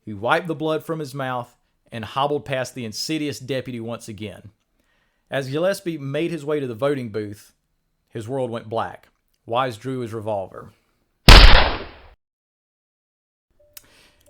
He wiped the blood from his mouth and hobbled past the insidious deputy once again. As Gillespie made his way to the voting booth, his world went black. Wise drew his revolver.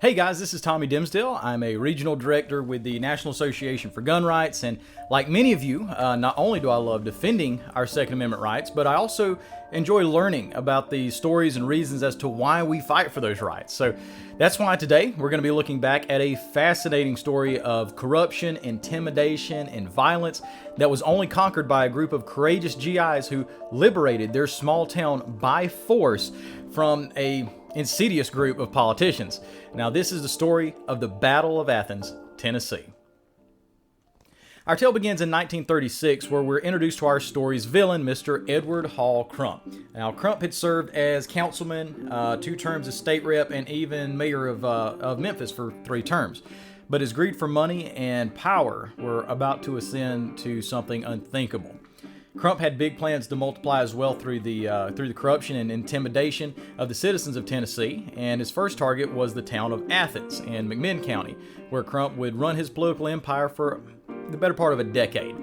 Hey guys, this is Tommy Dimsdale. I'm a regional director with the National Association for Gun Rights, and like many of you, not only do I love defending our Second Amendment rights, but I also enjoy learning about the stories and reasons as to why we fight for those rights. So that's why today we're going to be looking back at a fascinating story of corruption, intimidation, and violence that was only conquered by a group of courageous GIs who liberated their small town by force from a insidious group of politicians. Now, this is the story of the Battle of Athens, Tennessee. Our tale begins in 1936, where we're introduced to our story's villain, Mr. Edward Hall Crump. Now, Crump had served as councilman, 2 terms as state rep, and even mayor of Memphis for 3 terms. But his greed for money and power were about to ascend to something unthinkable. Crump had big plans to multiply his wealth through the corruption and intimidation of the citizens of Tennessee, and his first target was the town of Athens in McMinn County, where Crump would run his political empire for the better part of a decade.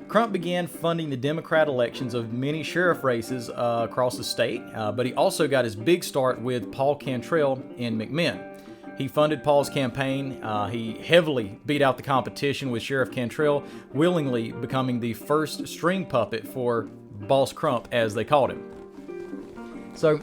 Crump began funding the Democrat elections of many sheriff races across the state, but he also got his big start with Paul Cantrell in McMinn. He funded Paul's campaign. He heavily beat out the competition, with Sheriff Cantrell willingly becoming the first string puppet for Boss Crump, as they called him. So,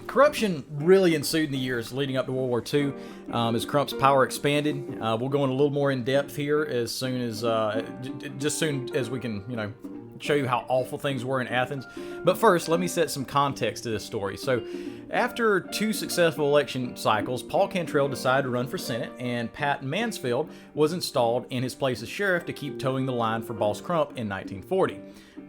corruption really ensued in the years leading up to World War II as Crump's power expanded. We'll go in a little more in depth here as soon as we can, show you how awful things were in Athens. But first, let me set some context to this story. So, after 2 successful election cycles, Paul Cantrell decided to run for Senate, and Pat Mansfield was installed in his place as sheriff to keep towing the line for Boss Crump in 1940.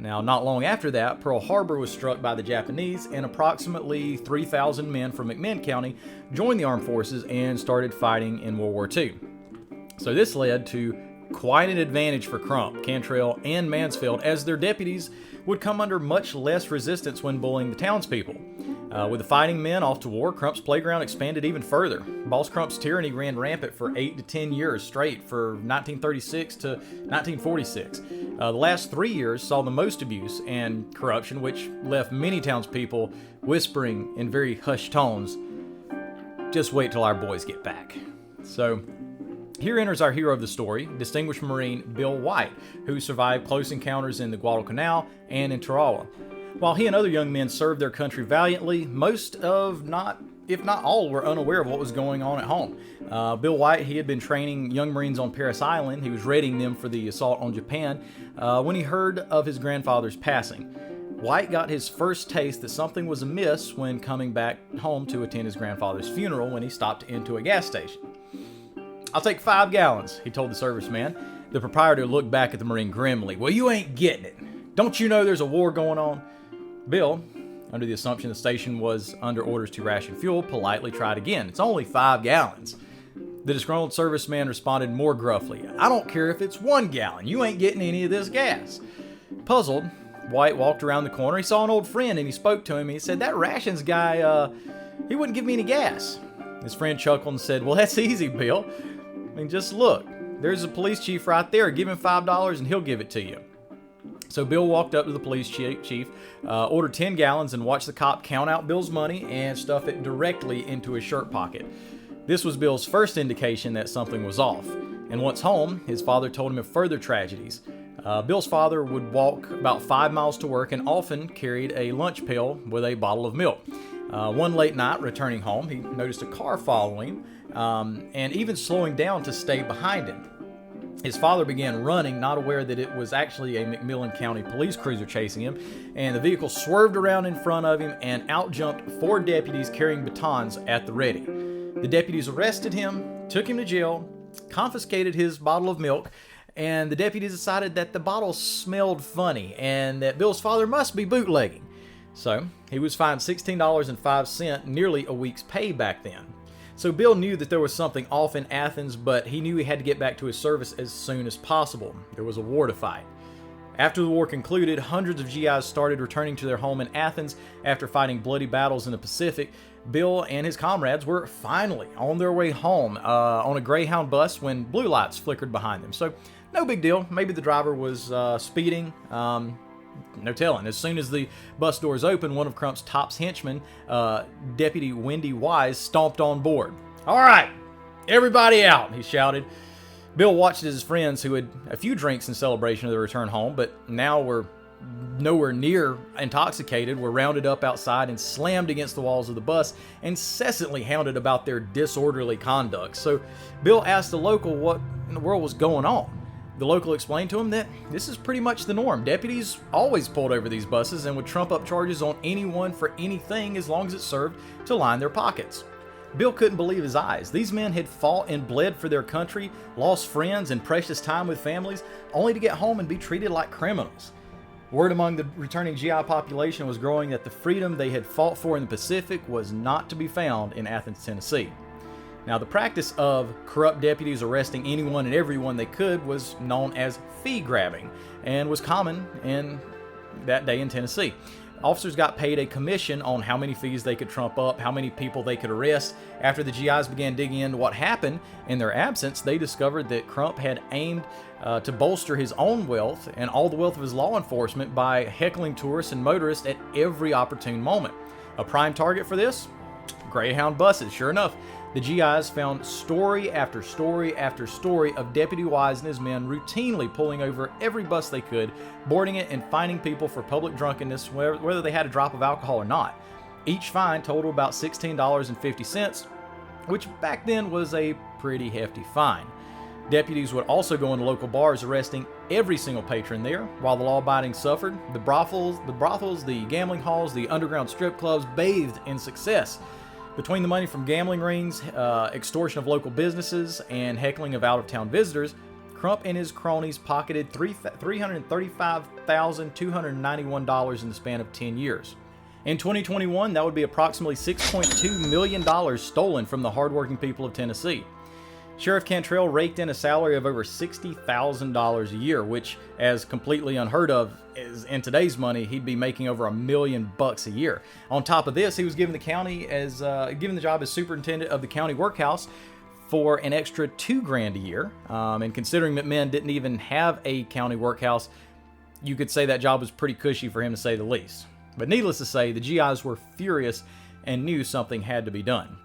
Now, not long after that, Pearl Harbor was struck by the Japanese, and approximately 3,000 men from McMinn County joined the armed forces and started fighting in World War II. So this led to quite an advantage for Crump, Cantrell, and Mansfield, as their deputies would come under much less resistance when bullying the townspeople. With the fighting men off to war, Crump's playground expanded even further. Boss Crump's tyranny ran rampant for 8 to 10 years straight, for 1936 to 1946. The last 3 years saw the most abuse and corruption, which left many townspeople whispering in very hushed tones, "Just wait till our boys get back." So, here enters our hero of the story, distinguished Marine Bill White, who survived close encounters in the Guadalcanal and in Tarawa. While he and other young men served their country valiantly, most if not all, were unaware of what was going on at home. Bill White, he had been training young Marines on Parris Island. He was readying them for the assault on Japan when he heard of his grandfather's passing. White got his first taste that something was amiss when coming back home to attend his grandfather's funeral, when he stopped into a gas station. "I'll take 5 gallons, he told the serviceman. The proprietor looked back at the Marine grimly. "Well, you ain't getting it. Don't you know there's a war going on?" Bill, under the assumption the station was under orders to ration fuel, politely tried again. "It's only 5 gallons. The disgruntled serviceman responded more gruffly. "I don't care if it's 1 gallon. You ain't getting any of this gas." Puzzled, White walked around the corner. He saw an old friend and he spoke to him. He said, "That rations guy, he wouldn't give me any gas." His friend chuckled and said, "Well, that's easy, Bill. I mean, just look. There's a police chief right there. Give him $5 and he'll give it to you." So Bill walked up to the police chief, ordered 10 gallons, and watched the cop count out Bill's money and stuff it directly into his shirt pocket. This was Bill's first indication that something was off. And once home, his father told him of further tragedies. Bill's father would walk about 5 miles to work and often carried a lunch pail with a bottle of milk. One late night, returning home, he noticed a car following him, and even slowing down to stay behind him. His father began running, not aware that it was actually a McMinn County police cruiser chasing him, and the vehicle swerved around in front of him and out-jumped 4 deputies carrying batons at the ready. The deputies arrested him, took him to jail, confiscated his bottle of milk, and the deputies decided that the bottle smelled funny and that Bill's father must be bootlegging. So he was fined $16.05, nearly a week's pay back then. So Bill knew that there was something off in Athens, but he knew he had to get back to his service as soon as possible. There was a war to fight. After the war concluded, hundreds of GIs started returning to their home in Athens after fighting bloody battles in the Pacific. Bill and his comrades were finally on their way home on a Greyhound bus when blue lights flickered behind them. So no big deal. Maybe the driver was speeding. No telling. As soon as the bus doors opened, one of Crump's top henchmen, Deputy Wendy Wise, stomped on board. "All right, everybody out," he shouted. Bill watched as his friends, who had a few drinks in celebration of their return home, but now were nowhere near intoxicated, were rounded up outside and slammed against the walls of the bus, incessantly hounded about their disorderly conduct. So Bill asked the local what in the world was going on. The local explained to him that this is pretty much the norm. Deputies always pulled over these buses and would trump up charges on anyone for anything as long as it served to line their pockets. Bill couldn't believe his eyes. These men had fought and bled for their country, lost friends and precious time with families, only to get home and be treated like criminals. Word among the returning GI population was growing that the freedom they had fought for in the Pacific was not to be found in Athens, Tennessee. Now, the practice of corrupt deputies arresting anyone and everyone they could was known as fee grabbing and was common in that day in Tennessee. Officers got paid a commission on how many fees they could trump up, how many people they could arrest. After the GIs began digging into what happened in their absence, they discovered that Crump had aimed to bolster his own wealth and all the wealth of his law enforcement by heckling tourists and motorists at every opportune moment. A prime target for this? Greyhound buses. Sure enough, the GIs found story after story after story of Deputy Wise and his men routinely pulling over every bus they could, boarding it and fining people for public drunkenness, whether they had a drop of alcohol or not. Each fine totaled about $16.50, which back then was a pretty hefty fine. Deputies would also go into local bars, arresting every single patron there, while the law-abiding suffered. The brothels, the gambling halls, the underground strip clubs bathed in success. Between the money from gambling rings, extortion of local businesses, and heckling of out-of-town visitors, Crump and his cronies pocketed $335,291 in the span of 10 years. In 2021, that would be approximately $6.2 million stolen from the hardworking people of Tennessee. Sheriff Cantrell raked in a salary of over $60,000 a year, which, as completely unheard of, is in today's money, he'd be making over $1 million a year. On top of this, he was given the job as superintendent of the county workhouse for an extra $2,000 a year. And considering McMinn didn't even have a county workhouse, you could say that job was pretty cushy for him, to say the least. But needless to say, the GIs were furious and knew something had to be done.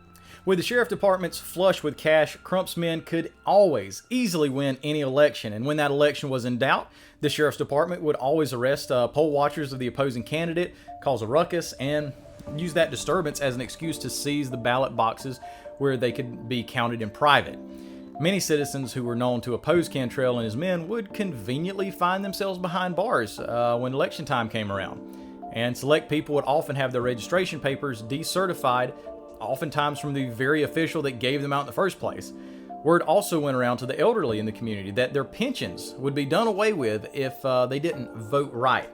With the sheriff departments flush with cash, Crump's men could always easily win any election, and when that election was in doubt, the sheriff's department would always arrest poll watchers of the opposing candidate, cause a ruckus, and use that disturbance as an excuse to seize the ballot boxes where they could be counted in private. Many citizens who were known to oppose Cantrell and his men would conveniently find themselves behind bars when election time came around, and select people would often have their registration papers decertified, oftentimes from the very official that gave them out in the first place. Word also went around to the elderly in the community that their pensions would be done away with if they didn't vote right.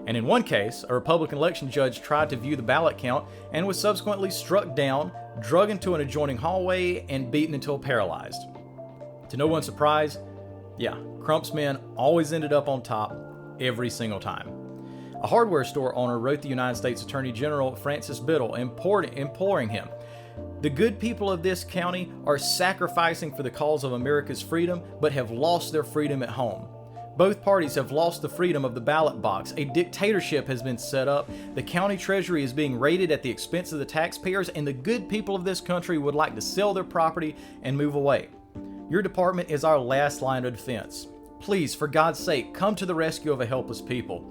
And in one case, a Republican election judge tried to view the ballot count and was subsequently struck down, dragged into an adjoining hallway, and beaten until paralyzed. To no one's surprise, Crump's men always ended up on top every single time. A hardware store owner wrote the United States Attorney General Francis Biddle, imploring him, "The good people of this county are sacrificing for the cause of America's freedom, but have lost their freedom at home. Both parties have lost the freedom of the ballot box. A dictatorship has been set up. The county treasury is being raided at the expense of the taxpayers, and the good people of this country would like to sell their property and move away. Your department is our last line of defense. Please, for God's sake, come to the rescue of a helpless people."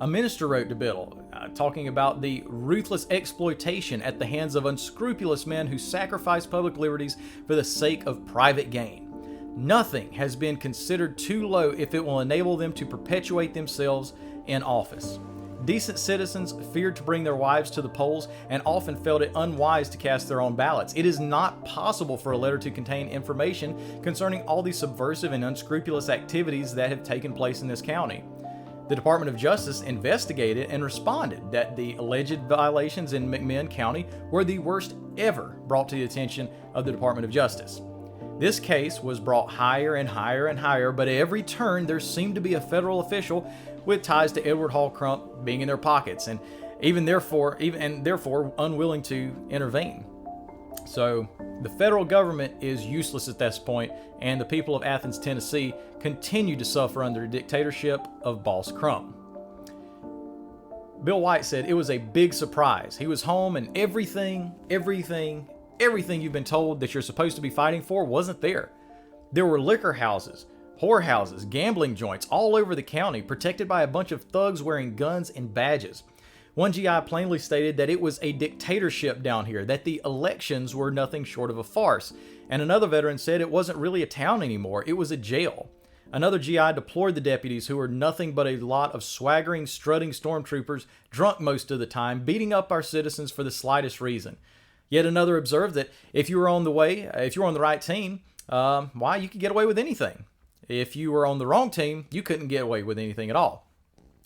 A minister wrote to Biddle, talking about the ruthless exploitation at the hands of unscrupulous men who sacrifice public liberties for the sake of private gain. Nothing has been considered too low if it will enable them to perpetuate themselves in office. Decent citizens feared to bring their wives to the polls and often felt it unwise to cast their own ballots. It is not possible for a letter to contain information concerning all the subversive and unscrupulous activities that have taken place in this county. The Department of Justice investigated and responded that the alleged violations in McMinn County were the worst ever brought to the attention of the Department of Justice. This case was brought higher and higher and higher, but at every turn there seemed to be a federal official with ties to Edward Hall Crump being in their pockets. And therefore unwilling to intervene. So the federal government is useless at this point, and the people of Athens, Tennessee continue to suffer under the dictatorship of Boss Crump. Bill White said it was a big surprise. He was home and everything you've been told that you're supposed to be fighting for wasn't there. There were liquor houses, whorehouses, gambling joints all over the county, protected by a bunch of thugs wearing guns and badges. One GI plainly stated that it was a dictatorship down here, that the elections were nothing short of a farce. And another veteran said it wasn't really a town anymore, it was a jail. Another GI deplored the deputies, who were nothing but a lot of swaggering, strutting stormtroopers, drunk most of the time, beating up our citizens for the slightest reason. Yet another observed that if you were on the right team, you could get away with anything. If you were on the wrong team, you couldn't get away with anything at all.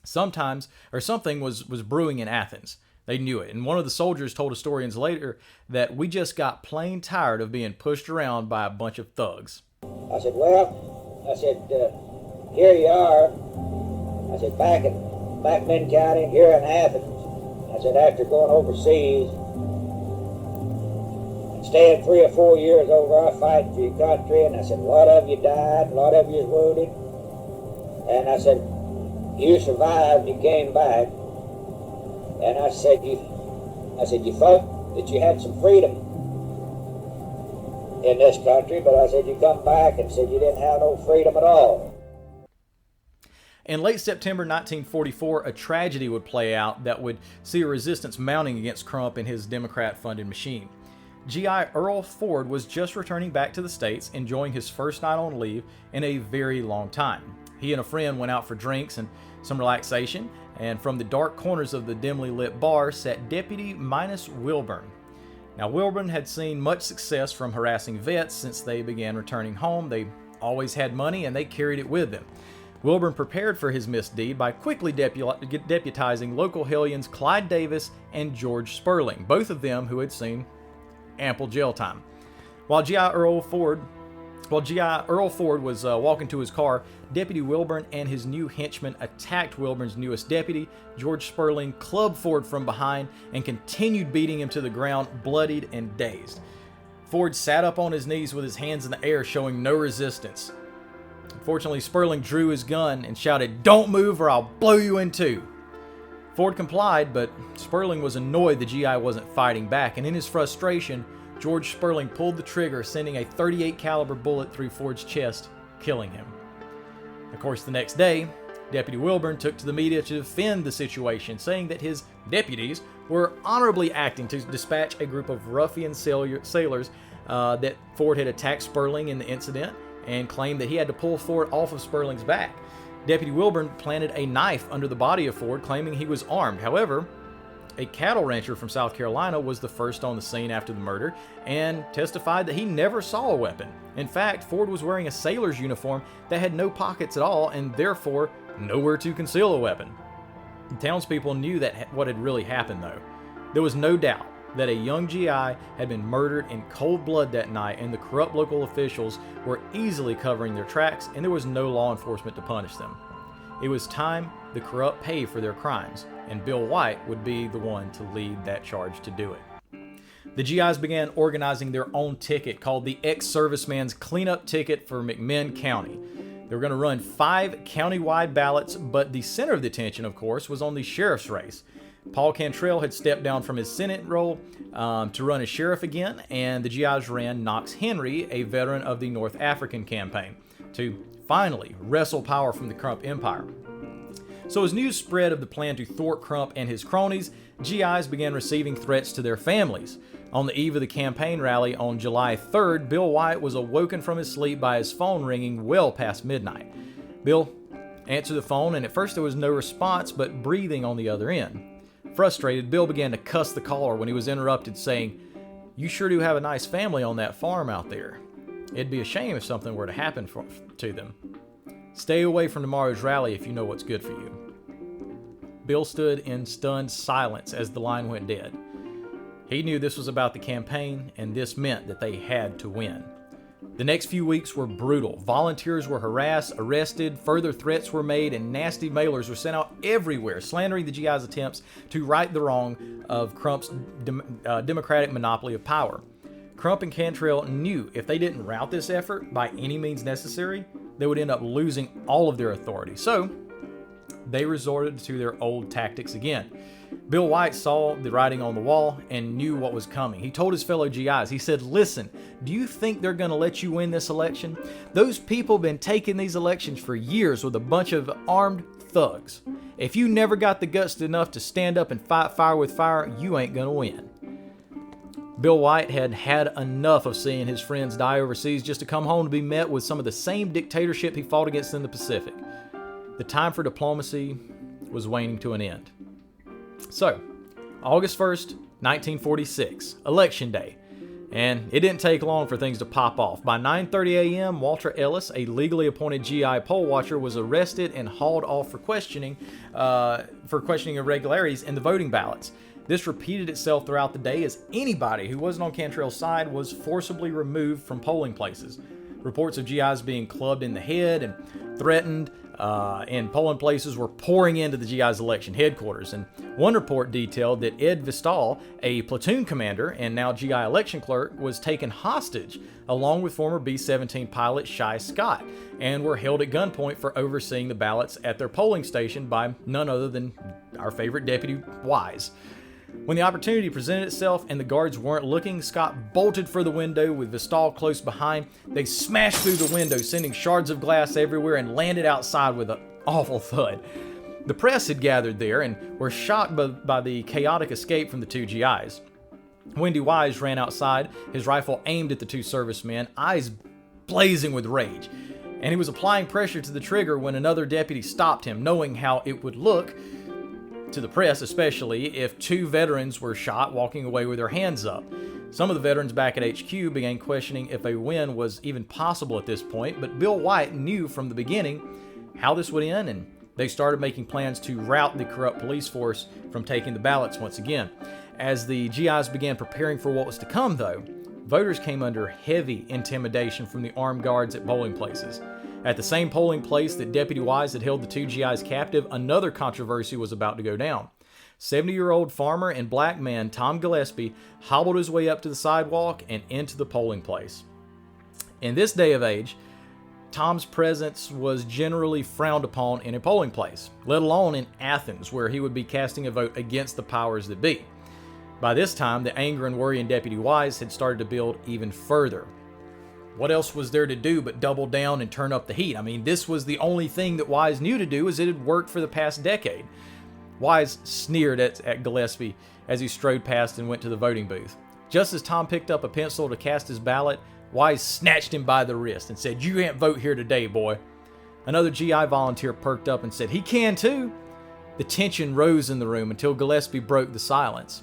Something was brewing in Athens. They knew it. And one of the soldiers told historians later that we just got plain tired of being pushed around by a bunch of thugs. I said, here you are. I said, back in McMinn County, here in Athens. I said, after going overseas and staying 3 or 4 years over our fighting for your country, and I said, a lot of you died, a lot of you was wounded. And I said, you survived, you came back. And I said, you thought that you had some freedom in this country, but I said, you come back and said you didn't have no freedom at all. In late September 1944, a tragedy would play out that would see a resistance mounting against Crump and his Democrat-funded machine. GI Earl Ford was just returning back to the States, enjoying his first night on leave in a very long time. He and a friend went out for drinks and some relaxation, and from the dark corners of the dimly lit bar sat Deputy Minus Wilburn. Now, Wilburn had seen much success from harassing vets since they began returning home. They always had money and they carried it with them. Wilburn prepared for his misdeed by quickly deputizing local hellions Clyde Davis and George Sperling, both of them who had seen ample jail time. While GI Earl Ford was walking to his car, Deputy Wilburn and his new henchmen attacked Wilburn's newest deputy, George Sperling, clubbed Ford from behind and continued beating him to the ground, bloodied and dazed. Ford sat up on his knees with his hands in the air, showing no resistance. Fortunately, Sperling drew his gun and shouted, "Don't move or I'll blow you in two." Ford complied, but Sperling was annoyed the GI wasn't fighting back, and in his frustration, George Sperling pulled the trigger, sending a .38 caliber bullet through Ford's chest, killing him. Of course, the next day, Deputy Wilburn took to the media to defend the situation, saying that his deputies were honorably acting to dispatch a group of ruffian sailors that Ford had attacked Sperling in the incident, and claimed that he had to pull Ford off of Sperling's back. Deputy Wilburn planted a knife under the body of Ford, claiming he was armed. However, a cattle rancher from South Carolina was the first on the scene after the murder and testified that he never saw a weapon. In fact, Ford was wearing a sailor's uniform that had no pockets at all and therefore nowhere to conceal a weapon. The townspeople knew that what had really happened, though. There was no doubt that a young GI had been murdered in cold blood that night, and the corrupt local officials were easily covering their tracks, and there was no law enforcement to punish them. It was time the corrupt pay for their crimes, and Bill White would be the one to lead that charge to do it. The GIs began organizing their own ticket called the Ex-Serviceman's Cleanup Ticket for McMinn County. They were going to run 5 county-wide ballots, but the center of the attention, of course, was on the sheriff's race. Paul Cantrell had stepped down from his Senate role to run as sheriff again, and the GIs ran Knox Henry, a veteran of the North African campaign, to finally wrestle power from the Crump Empire. So as news spread of the plan to thwart Crump and his cronies, GIs began receiving threats to their families. On the eve of the campaign rally on July 3rd, Bill White was awoken from his sleep by his phone ringing well past midnight. Bill answered the phone, and at first there was no response but breathing on the other end. Frustrated, Bill began to cuss the caller when he was interrupted, saying, "You sure do have a nice family on that farm out there. It'd be a shame if something were to happen to them. Stay away from tomorrow's rally if you know what's good for you." Bill stood in stunned silence as the line went dead. He knew this was about the campaign, and this meant that they had to win. The next few weeks were brutal. Volunteers were harassed, arrested, further threats were made, and nasty mailers were sent out everywhere, slandering the GI's attempts to right the wrong of Crump's democratic monopoly of power. Crump and Cantrell knew if they didn't rout this effort by any means necessary, they would end up losing all of their authority. So, they resorted to their old tactics again. Bill White saw the writing on the wall and knew what was coming. He told his fellow GIs, he said, "Listen, do you think they're going to let you win this election? Those people have been taking these elections for years with a bunch of armed thugs. If you never got the guts enough to stand up and fight fire with fire, you ain't going to win." Bill White had had enough of seeing his friends die overseas just to come home to be met with some of the same dictatorship he fought against in the Pacific. The time for diplomacy was waning to an end. So, August 1st, 1946, Election Day. And it didn't take long for things to pop off. By 9:30 a.m., Walter Ellis, a legally appointed GI poll watcher, was arrested and hauled off for questioning irregularities in the voting ballots. This repeated itself throughout the day as anybody who wasn't on Cantrell's side was forcibly removed from polling places. Reports of GIs being clubbed in the head and threatened in polling places were pouring into the GI's election headquarters. And one report detailed that Ed Vistal, a platoon commander and now GI election clerk, was taken hostage along with former B-17 pilot Shy Scott and were held at gunpoint for overseeing the ballots at their polling station by none other than our favorite Deputy Wise. When the opportunity presented itself and the guards weren't looking, Scott bolted for the window with Vistal close behind. They smashed through the window, sending shards of glass everywhere, and landed outside with an awful thud. The press had gathered there and were shocked by the chaotic escape from the two GIs. Wendy Wise ran outside, his rifle aimed at the two servicemen, eyes blazing with rage. And he was applying pressure to the trigger when another deputy stopped him, knowing how it would look to the press, especially if two veterans were shot walking away with their hands up. Some of the veterans back at HQ began questioning if a win was even possible at this point, but Bill White knew from the beginning how this would end, and they started making plans to rout the corrupt police force from taking the ballots once again. As the GIs began preparing for what was to come, though, voters came under heavy intimidation from the armed guards at polling places. At the same polling place that Deputy Wise had held the two GIs captive, another controversy was about to go down. 70-year-old farmer and black man Tom Gillespie hobbled his way up to the sidewalk and into the polling place. In this day of age, Tom's presence was generally frowned upon in a polling place, let alone in Athens, where he would be casting a vote against the powers that be. By this time, the anger and worry in Deputy Wise had started to build even further. What else was there to do but double down and turn up the heat? I mean, this was the only thing that Wise knew to do, as it had worked for the past decade. Wise sneered at Gillespie as he strode past and went to the voting booth. Just as Tom picked up a pencil to cast his ballot, Wise snatched him by the wrist and said, "You can't vote here today, boy." Another GI volunteer perked up and said, "He can too." The tension rose in the room until Gillespie broke the silence.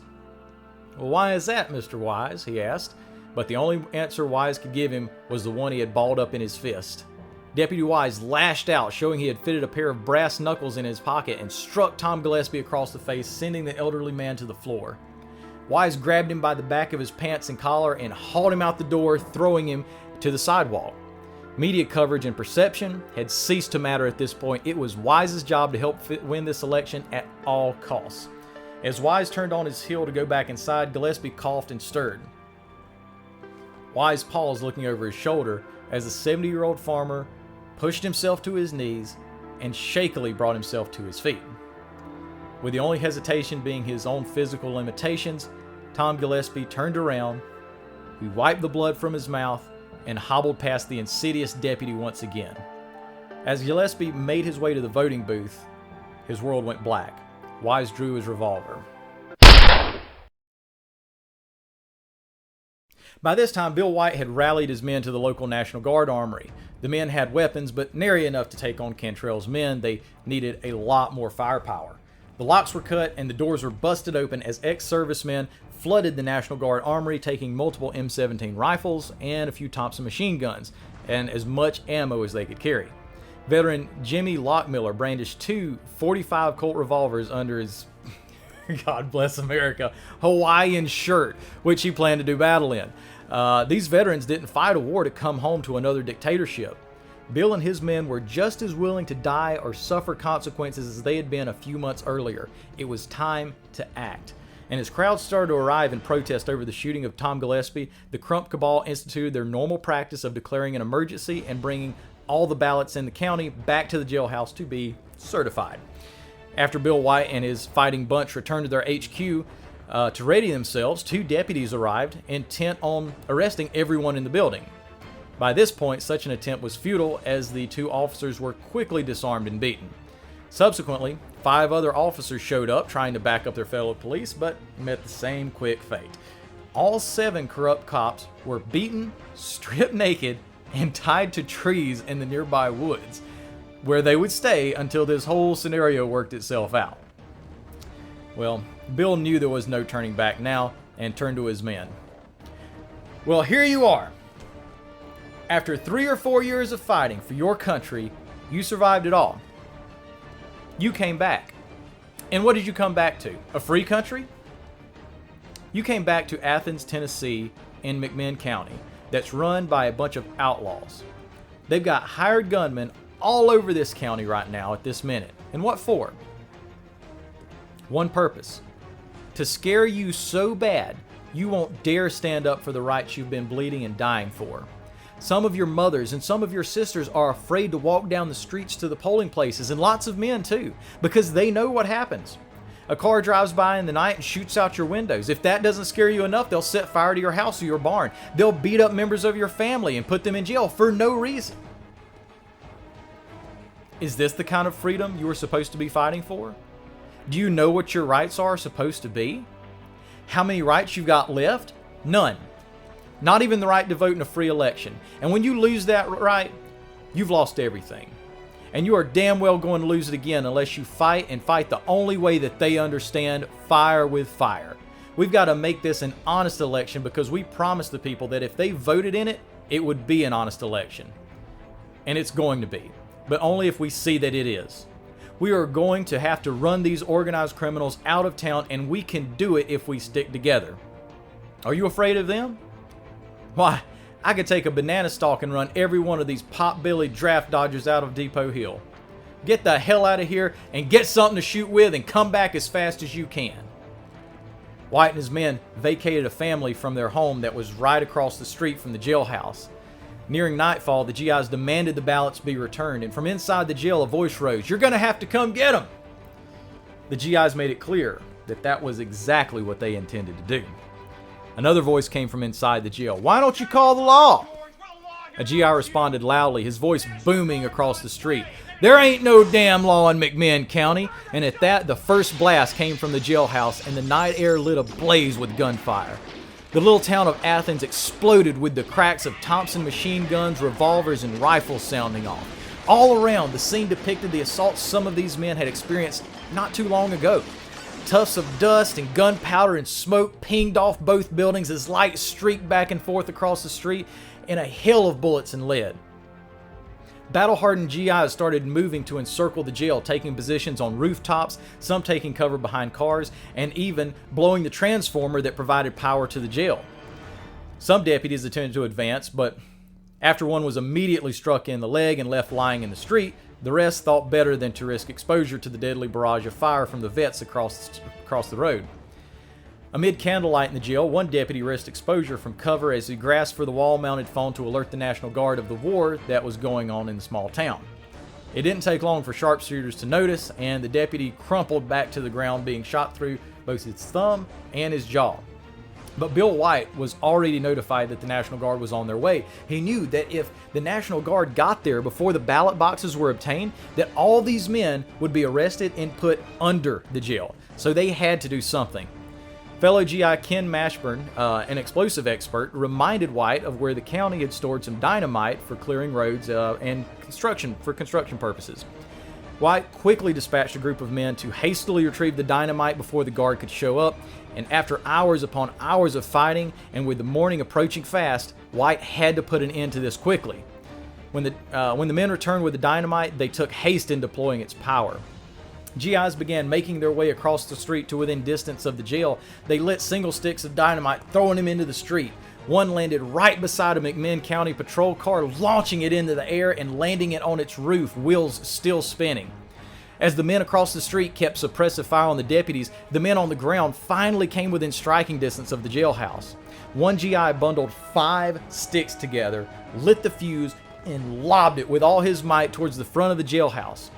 "Well, why is that, Mr. Wise?" he asked. But the only answer Wise could give him was the one he had balled up in his fist. Deputy Wise lashed out, showing he had fitted a pair of brass knuckles in his pocket, and struck Tom Gillespie across the face, sending the elderly man to the floor. Wise grabbed him by the back of his pants and collar and hauled him out the door, throwing him to the sidewalk. Media coverage and perception had ceased to matter at this point. It was Wise's job to help win this election at all costs. As Wise turned on his heel to go back inside, Gillespie coughed and stirred. Wise paused, looking over his shoulder as the 70-year-old farmer pushed himself to his knees and shakily brought himself to his feet. With the only hesitation being his own physical limitations, Tom Gillespie turned around, he wiped the blood from his mouth, and hobbled past the insidious deputy once again. As Gillespie made his way to the voting booth, his world went black. Wise drew his revolver. By this time, Bill White had rallied his men to the local National Guard armory. The men had weapons, but nary enough to take on Cantrell's men. They needed a lot more firepower. The locks were cut and the doors were busted open as ex-servicemen flooded the National Guard armory, taking multiple M17 rifles and a few Thompson machine guns, and as much ammo as they could carry. Veteran Jimmy Lockmiller brandished two .45 Colt revolvers under his God bless America Hawaiian shirt, which he planned to do battle in. These veterans didn't fight a war to come home to another dictatorship. Bill and his men were just as willing to die or suffer consequences as they had been a few months earlier. It was time to act. And as crowds started to arrive in protest over the shooting of Tom Gillespie, the Crump cabal instituted their normal practice of declaring an emergency and bringing all the ballots in the county back to the jailhouse to be certified. After Bill White and his fighting bunch returned to their HQ to ready themselves, 2 deputies arrived, intent on arresting everyone in the building. By this point, such an attempt was futile as the 2 officers were quickly disarmed and beaten. Subsequently, 5 other officers showed up trying to back up their fellow police, but met the same quick fate. All 7 corrupt cops were beaten, stripped naked, and tied to trees in the nearby woods, where they would stay until this whole scenario worked itself out. Well, Bill knew there was no turning back now and turned to his men. Well, here you are. After 3 or 4 years of fighting for your country, you survived it all. You came back. And what did you come back to? A free country? You came back to Athens, Tennessee in McMinn County that's run by a bunch of outlaws. They've got hired gunmen all over this county right now at this minute. And what for? One purpose. To scare you so bad you won't dare stand up for the rights you've been bleeding and dying for. Some of your mothers and some of your sisters are afraid to walk down the streets to the polling places, and lots of men too, because they know what happens. A car drives by in the night and shoots out your windows. If that doesn't scare you enough, they'll set fire to your house or your barn. They'll beat up members of your family and put them in jail for no reason. Is this the kind of freedom you are supposed to be fighting for? Do you know what your rights are supposed to be? How many rights you've got left? None. Not even the right to vote in a free election. And when you lose that right, you've lost everything. And you are damn well going to lose it again unless you fight, and fight the only way that they understand, fire with fire. We've got to make this an honest election because we promised the people that if they voted in it, it would be an honest election. And it's going to be, but only if we see that it is. We are going to have to run these organized criminals out of town, and we can do it if we stick together. Are you afraid of them? Why, I could take a banana stalk and run every one of these pot-belly draft dodgers out of Depot Hill. Get the hell out of here and get something to shoot with and come back as fast as you can. White and his men vacated a family from their home that was right across the street from the jailhouse. Nearing nightfall, the GIs demanded the ballots be returned, and from inside the jail a voice rose, "You're going to have to come get them!" The GIs made it clear that that was exactly what they intended to do. Another voice came from inside the jail. "Why don't you call the law?" A GI responded loudly, his voice booming across the street. "There ain't no damn law in McMinn County." And at that, the first blast came from the jailhouse, and the night air lit ablaze with gunfire. The little town of Athens exploded with the cracks of Thompson machine guns, revolvers, and rifles sounding off. All around, the scene depicted the assaults some of these men had experienced not too long ago. Tufts of dust and gunpowder and smoke pinged off both buildings as light streaked back and forth across the street in a hail of bullets and lead. Battle-hardened GIs started moving to encircle the jail, taking positions on rooftops, some taking cover behind cars, and even blowing the transformer that provided power to the jail. Some deputies attempted to advance, but after one was immediately struck in the leg and left lying in the street, the rest thought better than to risk exposure to the deadly barrage of fire from the vets across the road. Amid candlelight in the jail, one deputy risked exposure from cover as he grasped for the wall-mounted phone to alert the National Guard of the war that was going on in the small town. It didn't take long for sharpshooters to notice, and the deputy crumpled back to the ground, being shot through both his thumb and his jaw. But Bill White was already notified that the National Guard was on their way. He knew that if the National Guard got there before the ballot boxes were obtained, that all these men would be arrested and put under the jail. So they had to do something. Fellow GI Ken Mashburn, an explosive expert, reminded White of where the county had stored some dynamite for clearing roads and construction purposes. White quickly dispatched a group of men to hastily retrieve the dynamite before the guard could show up, and after hours upon hours of fighting, and with the morning approaching fast, White had to put an end to this quickly. When the men returned with the dynamite, they took haste in deploying its power. GIs began making their way across the street to within distance of the jail. They lit single sticks of dynamite, throwing them into the street. One landed right beside a McMinn County patrol car, launching it into the air and landing it on its roof, wheels still spinning. As the men across the street kept suppressive fire on the deputies, the men on the ground finally came within striking distance of the jailhouse. One GI bundled 5 sticks together, lit the fuse, and lobbed it with all his might towards the front of the jailhouse.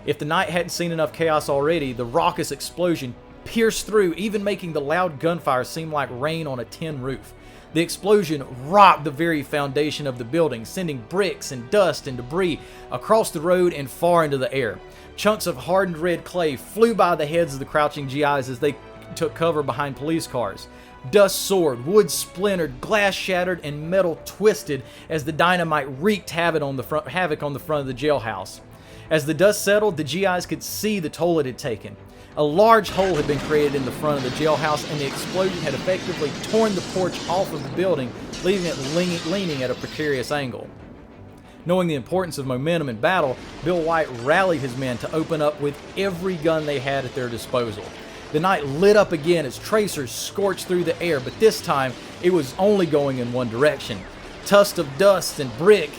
If the night hadn't seen enough chaos already, the raucous explosion pierced through, even making the loud gunfire seem like rain on a tin roof. The explosion rocked the very foundation of the building, sending bricks and dust and debris across the road and far into the air. Chunks of hardened red clay flew by the heads of the crouching GIs as they took cover behind police cars. Dust soared, wood splintered, glass shattered, and metal twisted as the dynamite wreaked havoc on the front of the jailhouse. As the dust settled, the GIs could see the toll it had taken. A large hole had been created in the front of the jailhouse, and the explosion had effectively torn the porch off of the building, leaving it leaning at a precarious angle. Knowing the importance of momentum in battle, Bill White rallied his men to open up with every gun they had at their disposal. The night lit up again as tracers scorched through the air, but this time it was only going in one direction. Tusks of dust and brick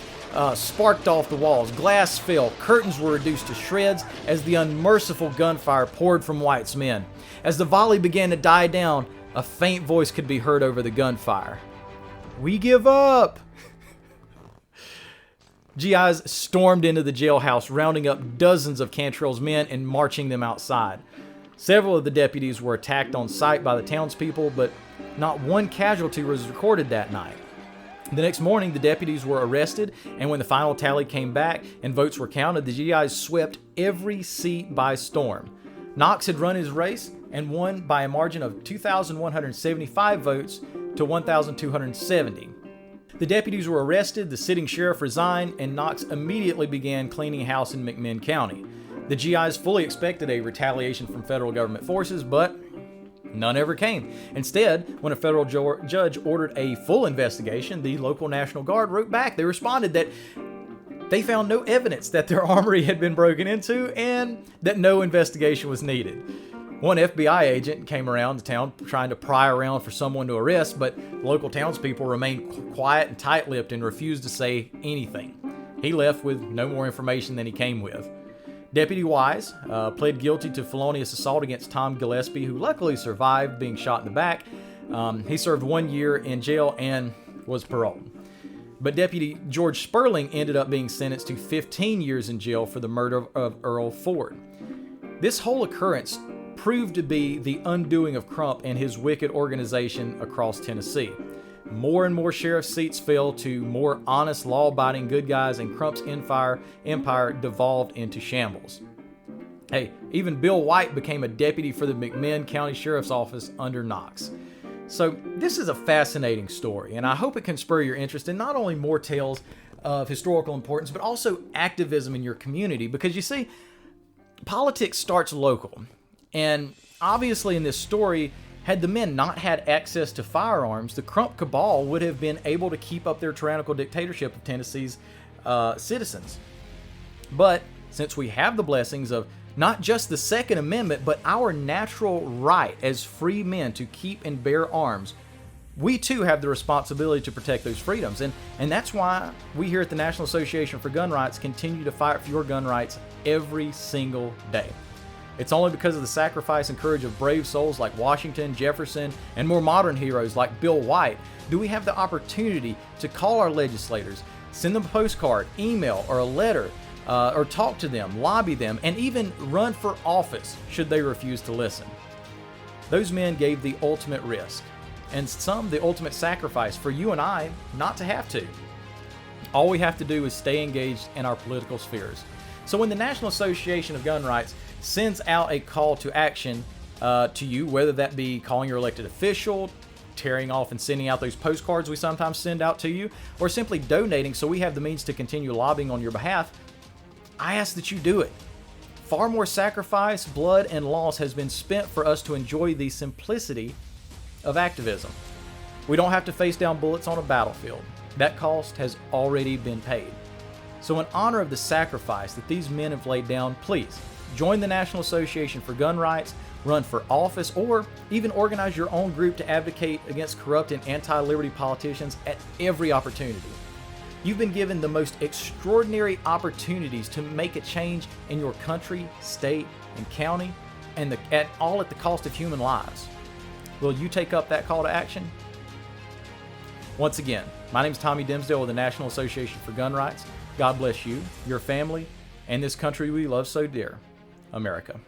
sparked off the walls, glass fell, curtains were reduced to shreds as the unmerciful gunfire poured from White's men. As the volley began to die down, a faint voice could be heard over the gunfire. "We give up!" GIs stormed into the jailhouse, rounding up dozens of Cantrell's men and marching them outside. Several of the deputies were attacked on sight by the townspeople, but not one casualty was recorded that night. The next morning, the deputies were arrested, and when the final tally came back and votes were counted, the GIs swept every seat by storm. Knox had run his race and won by a margin of 2,175 votes to 1,270. The deputies were arrested, the sitting sheriff resigned, and Knox immediately began cleaning house in McMinn County. The GIs fully expected a retaliation from federal government forces, but none ever came. Instead, when a federal judge ordered a full investigation, the local National Guard wrote back. They responded that they found no evidence that their armory had been broken into and that no investigation was needed. One FBI agent came around to town trying to pry around for someone to arrest, but local townspeople remained quiet and tight-lipped and refused to say anything. He left with no more information than he came with. Deputy Wise pled guilty to felonious assault against Tom Gillespie, who luckily survived being shot in the back. He served 1 year in jail and was paroled. But Deputy George Sperling ended up being sentenced to 15 years in jail for the murder of Earl Ford. This whole occurrence proved to be the undoing of Crump and his wicked organization across Tennessee. More and more sheriff seats fell to more honest, law-abiding good guys, and Crump's empire devolved into shambles. Hey, even Bill White became a deputy for the McMinn County Sheriff's Office under Knox. So this is a fascinating story, and I hope it can spur your interest in not only more tales of historical importance, but also activism in your community, because you see, politics starts local. And obviously in this story, had the men not had access to firearms, the Crump cabal would have been able to keep up their tyrannical dictatorship of Tennessee's citizens. But since we have the blessings of not just the Second Amendment, but our natural right as free men to keep and bear arms, we too have the responsibility to protect those freedoms. And that's why we here at the National Association for Gun Rights continue to fight for your gun rights every single day. It's only because of the sacrifice and courage of brave souls like Washington, Jefferson, and more modern heroes like Bill White do we have the opportunity to call our legislators, send them a postcard, email, or a letter, or talk to them, lobby them, and even run for office should they refuse to listen. Those men gave the ultimate risk, and some the ultimate sacrifice for you and I not to have to. All we have to do is stay engaged in our political spheres. So when the National Association of Gun Rights sends out a call to action to you, whether that be calling your elected official, tearing off and sending out those postcards we sometimes send out to you, or simply donating so we have the means to continue lobbying on your behalf, I ask that you do it. Far more sacrifice, blood, and loss has been spent for us to enjoy the simplicity of activism. We don't have to face down bullets on a battlefield. That cost has already been paid. So in honor of the sacrifice that these men have laid down, please Join the National Association for Gun Rights, run for office, or even organize your own group to advocate against corrupt and anti-liberty politicians at every opportunity. You've been given the most extraordinary opportunities to make a change in your country, state, and county, and all at the cost of human lives. Will you take up that call to action? Once again, my name is Tommy Dimsdale with the National Association for Gun Rights. God bless you, your family, and this country we love so dear, America.